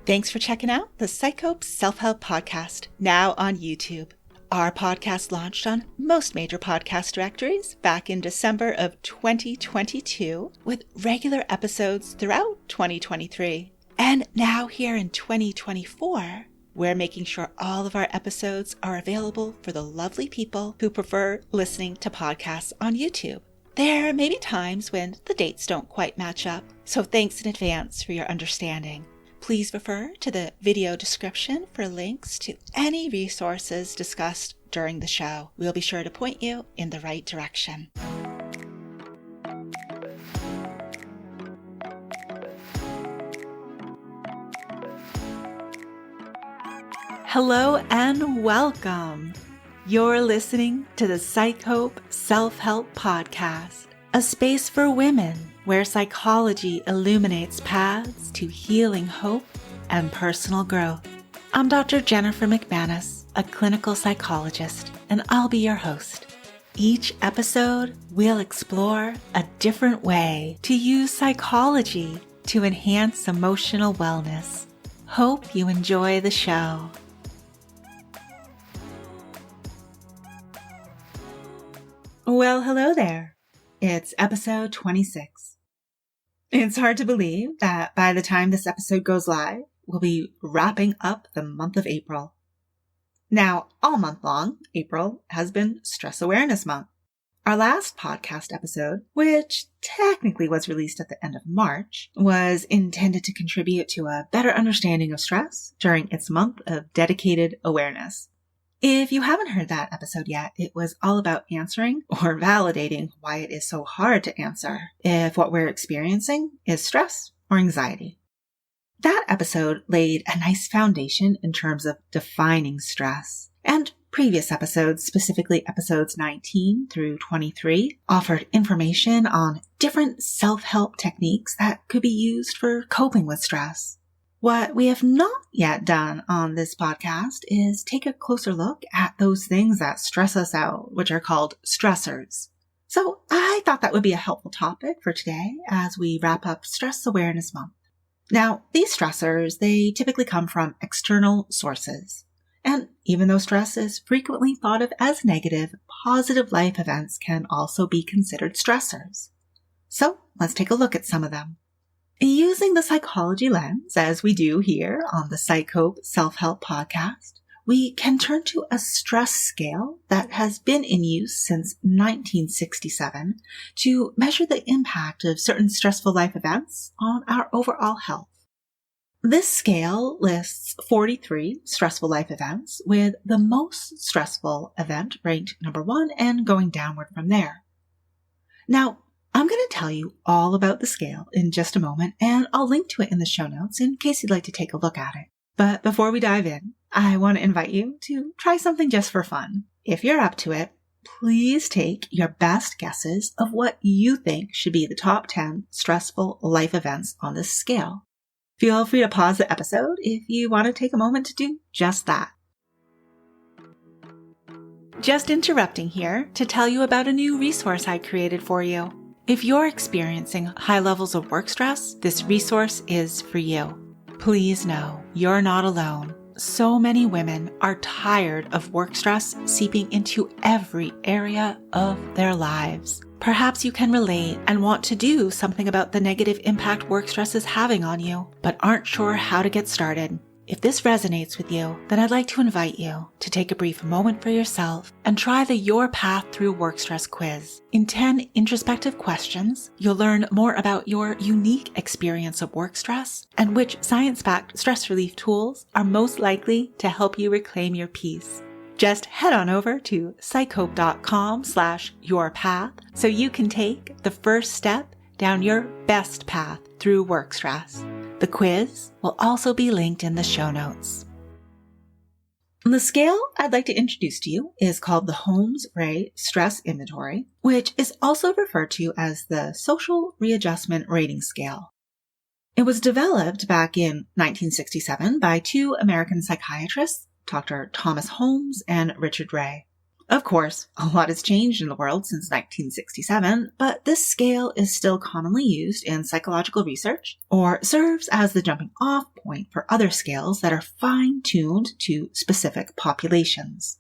Thanks for checking out the PsycHope Self-Help podcast, now on YouTube. Our podcast launched on most major podcast directories back in December of 2022, with regular episodes throughout 2023. And now here in 2024, we're making sure all of our episodes are available for the lovely people who prefer listening to podcasts on YouTube. There may be times when the dates don't quite match up, so thanks in advance for your understanding. Please refer to the video description for links to any resources discussed during the show. We'll be sure to point you in the right direction. Hello and welcome. You're listening to the PsycHope Self-Help podcast, a space for women where psychology illuminates paths to healing, hope, and personal growth. I'm Dr. Jennifer McManus, a clinical psychologist, and I'll be your host. Each episode, we'll explore a different way to use psychology to enhance emotional wellness. Hope you enjoy the show. Well, hello there. It's episode 26. It's hard to believe that by the time this episode goes live, we'll be wrapping up the month of April. Now, all month long, April has been Stress Awareness Month. Our last podcast episode, which technically was released at the end of March, was intended to contribute to a better understanding of stress during its month of dedicated awareness. If you haven't heard that episode yet, it was all about answering or validating why it is so hard to answer if what we're experiencing is stress or anxiety. That episode laid a nice foundation in terms of defining stress, and previous episodes, specifically episodes 19 through 23, offered information on different self-help techniques that could be used for coping with stress. What we have not yet done on this podcast is take a closer look at those things that stress us out, which are called stressors. So I thought that would be a helpful topic for today as we wrap up Stress Awareness Month. Now, these stressors, they typically come from external sources. And even though stress is frequently thought of as negative, positive life events can also be considered stressors. So let's take a look at some of them. Using the psychology lens, as we do here on the PsycHope Self-Help podcast, we can turn to a stress scale that has been in use since 1967 to measure the impact of certain stressful life events on our overall health. This scale lists 43 stressful life events, with the most stressful event ranked number 1 and going downward from there. Now, I'm going to tell you all about the scale in just a moment, and I'll link to it in the show notes in case you'd like to take a look at it. But before we dive in, I want to invite you to try something just for fun. If you're up to it, please take your best guesses of what you think should be the top 10 stressful life events on this scale. Feel free to pause the episode if you want to take a moment to do just that. Just interrupting here to tell you about a new resource I created for you. If you're experiencing high levels of work stress, this resource is for you. Please know you're not alone. So many women are tired of work stress seeping into every area of their lives. Perhaps you can relate and want to do something about the negative impact work stress is having on you, but aren't sure how to get started. If this resonates with you, then I'd like to invite you to take a brief moment for yourself and try the Your Path Through Work Stress quiz. In 10 introspective questions, you'll learn more about your unique experience of work stress and which science-backed stress relief tools are most likely to help you reclaim your peace. Just head on over to psychope.com/yourpath so you can take the first step down your best path through work stress. The quiz will also be linked in the show notes. The scale I'd like to introduce to you is called the Holmes-Rahe Stress Inventory, which is also referred to as the Social Readjustment Rating Scale. It was developed back in 1967 by two American psychiatrists, Dr. Thomas Holmes and Richard Rahe. Of course, a lot has changed in the world since 1967, but this scale is still commonly used in psychological research or serves as the jumping off point for other scales that are fine-tuned to specific populations.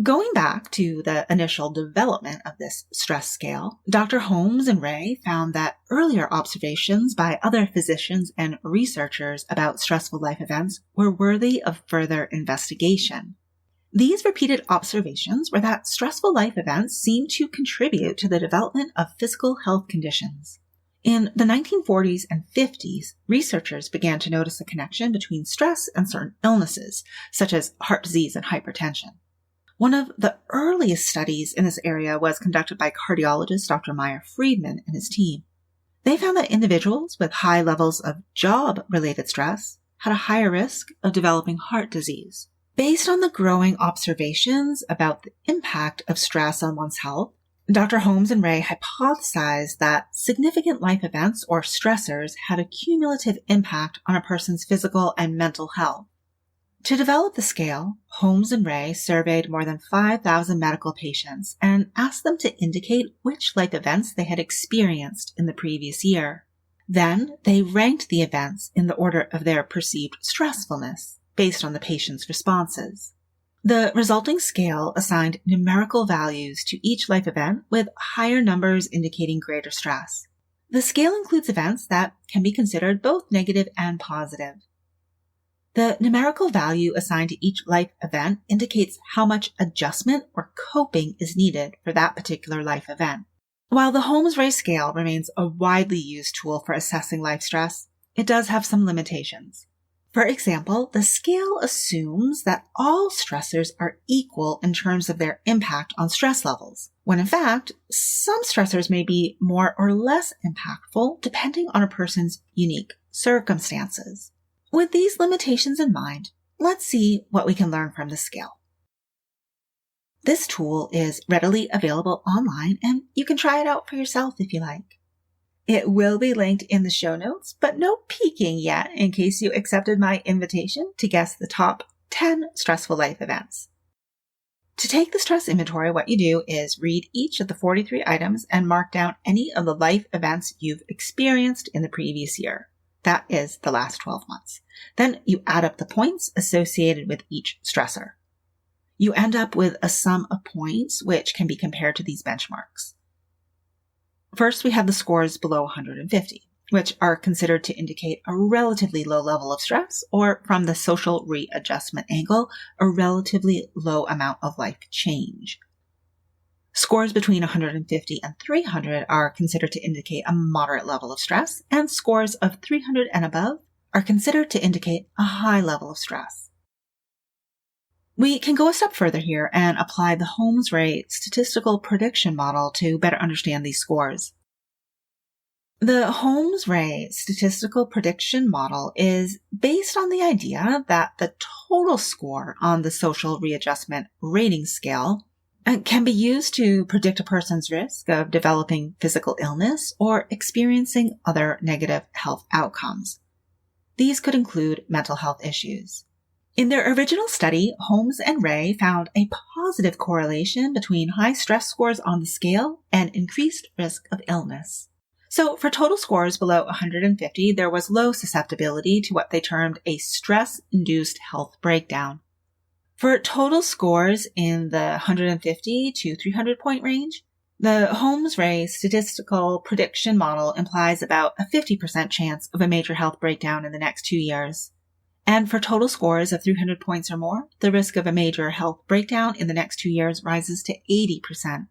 Going back to the initial development of this stress scale, Dr. Holmes and Ray found that earlier observations by other physicians and researchers about stressful life events were worthy of further investigation. These repeated observations were that stressful life events seem to contribute to the development of physical health conditions. In the 1940s and 50s, researchers began to notice a connection between stress and certain illnesses, such as heart disease and hypertension. One of the earliest studies in this area was conducted by cardiologist Dr. Meyer Friedman and his team. They found that individuals with high levels of job-related stress had a higher risk of developing heart disease. Based on the growing observations about the impact of stress on one's health, Dr. Holmes and Ray hypothesized that significant life events or stressors had a cumulative impact on a person's physical and mental health. To develop the scale, Holmes and Ray surveyed more than 5,000 medical patients and asked them to indicate which life events they had experienced in the previous year. Then they ranked the events in the order of their perceived stressfulness, based on the patient's responses. The resulting scale assigned numerical values to each life event, with higher numbers indicating greater stress. The scale includes events that can be considered both negative and positive. The numerical value assigned to each life event indicates how much adjustment or coping is needed for that particular life event. While the Holmes-Ray scale remains a widely used tool for assessing life stress, it does have some limitations. For example, the scale assumes that all stressors are equal in terms of their impact on stress levels, when in fact, some stressors may be more or less impactful depending on a person's unique circumstances. With these limitations in mind, let's see what we can learn from the scale. This tool is readily available online, and you can try it out for yourself if you like. It will be linked in the show notes, but no peeking yet in case you accepted my invitation to guess the top 10 stressful life events. To take the stress inventory, what you do is read each of the 43 items and mark down any of the life events you've experienced in the previous year. That is the last 12 months. Then you add up the points associated with each stressor. You end up with a sum of points which can be compared to these benchmarks. First, we have the scores below 150, which are considered to indicate a relatively low level of stress, or from the social readjustment angle, a relatively low amount of life change. Scores between 150 and 300 are considered to indicate a moderate level of stress, and scores of 300 and above are considered to indicate a high level of stress. We can go a step further here and apply the Holmes-Ray statistical prediction model to better understand these scores. The Holmes-Ray statistical prediction model is based on the idea that the total score on the social readjustment rating scale can be used to predict a person's risk of developing physical illness or experiencing other negative health outcomes. These could include mental health issues. In their original study, Holmes and Ray found a positive correlation between high stress scores on the scale and increased risk of illness. So for total scores below 150, there was low susceptibility to what they termed a stress-induced health breakdown. For total scores in the 150 to 300 point range, the Holmes-Ray statistical prediction model implies about a 50% chance of a major health breakdown in the next 2 years. And for total scores of 300 points or more, the risk of a major health breakdown in the next 2 years rises to 80%.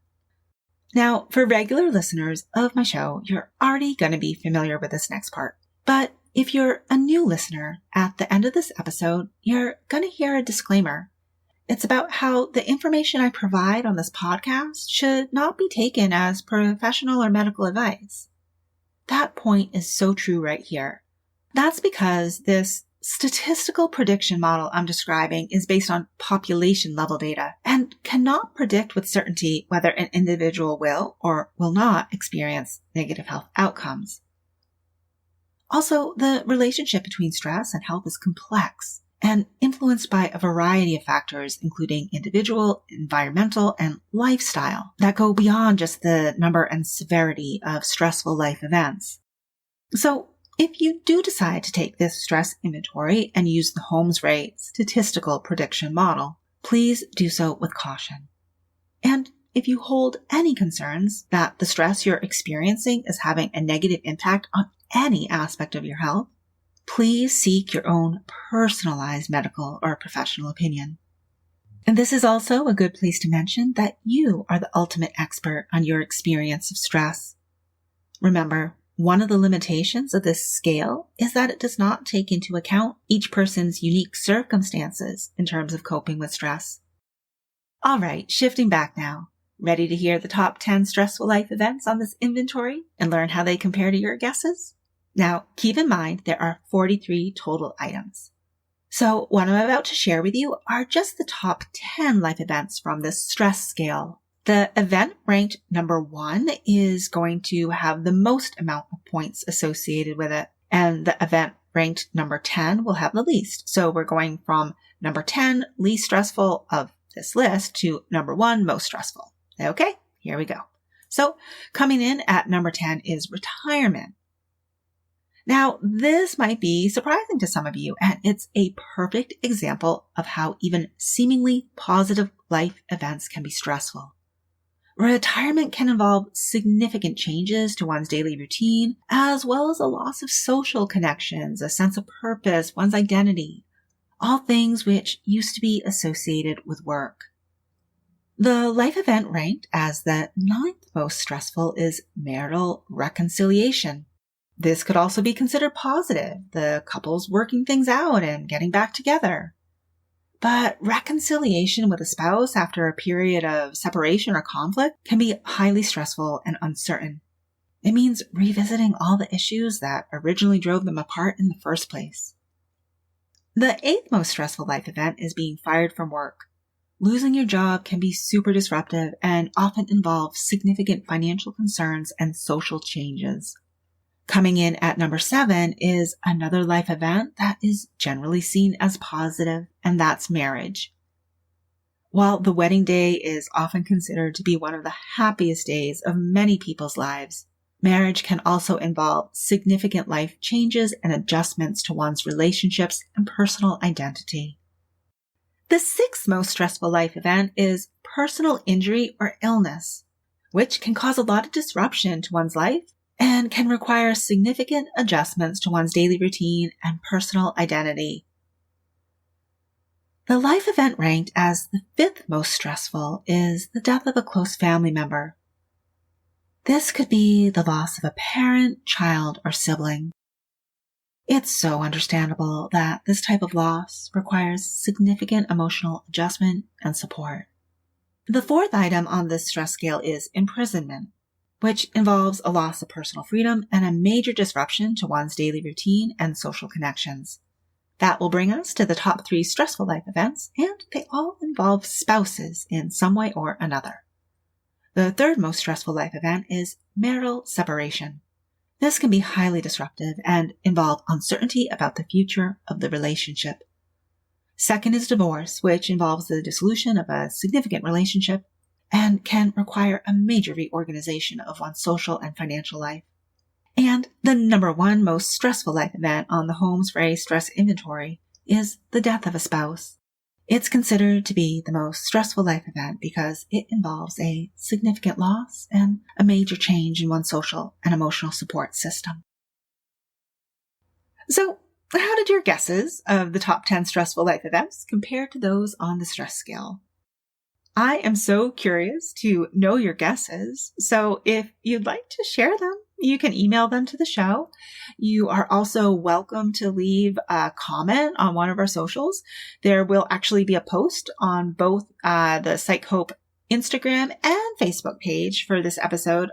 Now, for regular listeners of my show, you're already going to be familiar with this next part. But if you're a new listener, at the end of this episode, you're going to hear a disclaimer. It's about how the information I provide on this podcast should not be taken as professional or medical advice. That point is so true right here. That's because this statistical prediction model I'm describing is based on population level data and cannot predict with certainty whether an individual will or will not experience negative health outcomes. Also, the relationship between stress and health is complex. and influenced by a variety of factors, including individual, environmental, and lifestyle that go beyond just the number and severity of stressful life events. So, if you do decide to take this stress inventory and use the Holmes Rahe statistical prediction model, please do so with caution. And if you hold any concerns that the stress you're experiencing is having a negative impact on any aspect of your health, please seek your own personalized medical or professional opinion. And this is also a good place to mention that you are the ultimate expert on your experience of stress. Remember, one of the limitations of this scale is that it does not take into account each person's unique circumstances in terms of coping with stress. All right, shifting back now. Ready to hear the top 10 stressful life events on this inventory and learn how they compare to your guesses? Now, keep in mind there are 43 total items. So what I'm about to share with you are just the top 10 life events from this stress scale. The event ranked number 1 is going to have the most amount of points associated with it, and the event ranked number 10 will have the least. So we're going from number 10, least stressful of this list, to number 1, most stressful. Okay, here we go. So coming in at number 10 is retirement. Now, this might be surprising to some of you, and it's a perfect example of how even seemingly positive life events can be stressful. Retirement can involve significant changes to one's daily routine, as well as a loss of social connections, a sense of purpose, one's identity, all things which used to be associated with work. The life event ranked as the 9th most stressful is marital reconciliation. This could also be considered positive, the couple's working things out and getting back together. But reconciliation with a spouse after a period of separation or conflict can be highly stressful and uncertain. It means revisiting all the issues that originally drove them apart in the first place. The 8th most stressful life event is being fired from work. Losing your job can be super disruptive and often involve significant financial concerns and social changes. Coming in at number 7 is another life event that is generally seen as positive, and that's marriage. While the wedding day is often considered to be one of the happiest days of many people's lives, marriage can also involve significant life changes and adjustments to one's relationships and personal identity. The 6th most stressful life event is personal injury or illness, which can cause a lot of disruption to one's life and can require significant adjustments to one's daily routine and personal identity. The life event ranked as the 5th most stressful is the death of a close family member. This could be the loss of a parent, child, or sibling. It's so understandable that this type of loss requires significant emotional adjustment and support. The 4th item on this stress scale is imprisonment, which involves a loss of personal freedom and a major disruption to one's daily routine and social connections. That will bring us to the top 3 stressful life events, and they all involve spouses in some way or another. The 3rd most stressful life event is marital separation. This can be highly disruptive and involve uncertainty about the future of the relationship. 2nd is divorce, which involves the dissolution of a significant relationship and can require a major reorganization of one's social and financial life. And the number 1 most stressful life event on the Holmes Rahe stress inventory is the death of a spouse. It's considered to be the most stressful life event because it involves a significant loss and a major change in one's social and emotional support system. So, how did your guesses of the top 10 stressful life events compare to those on the stress scale? I am so curious to know your guesses, so if you'd like to share them, you can email them to the show. You are also welcome to leave a comment on one of our socials. There will actually be a post on both the PsycHope Instagram and Facebook page for this episode.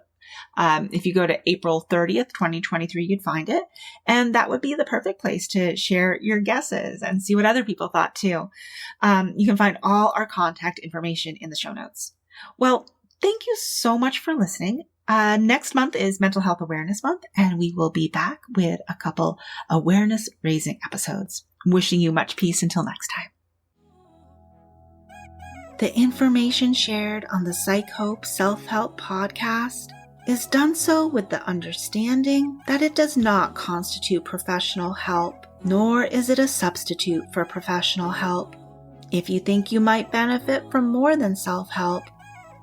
If you go to April 30th, 2023, you'd find it. And that would be the perfect place to share your guesses and see what other people thought too. You can find all our contact information in the show notes. Well, thank you so much for listening. Next month is Mental Health Awareness Month, and we will be back with a couple awareness-raising episodes. Wishing you much peace until next time. The information shared on the PsycHope Self-Help podcast is done so with the understanding that it does not constitute professional help, nor is it a substitute for professional help. If you think you might benefit from more than self-help,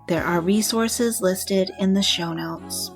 there are resources listed in the show notes.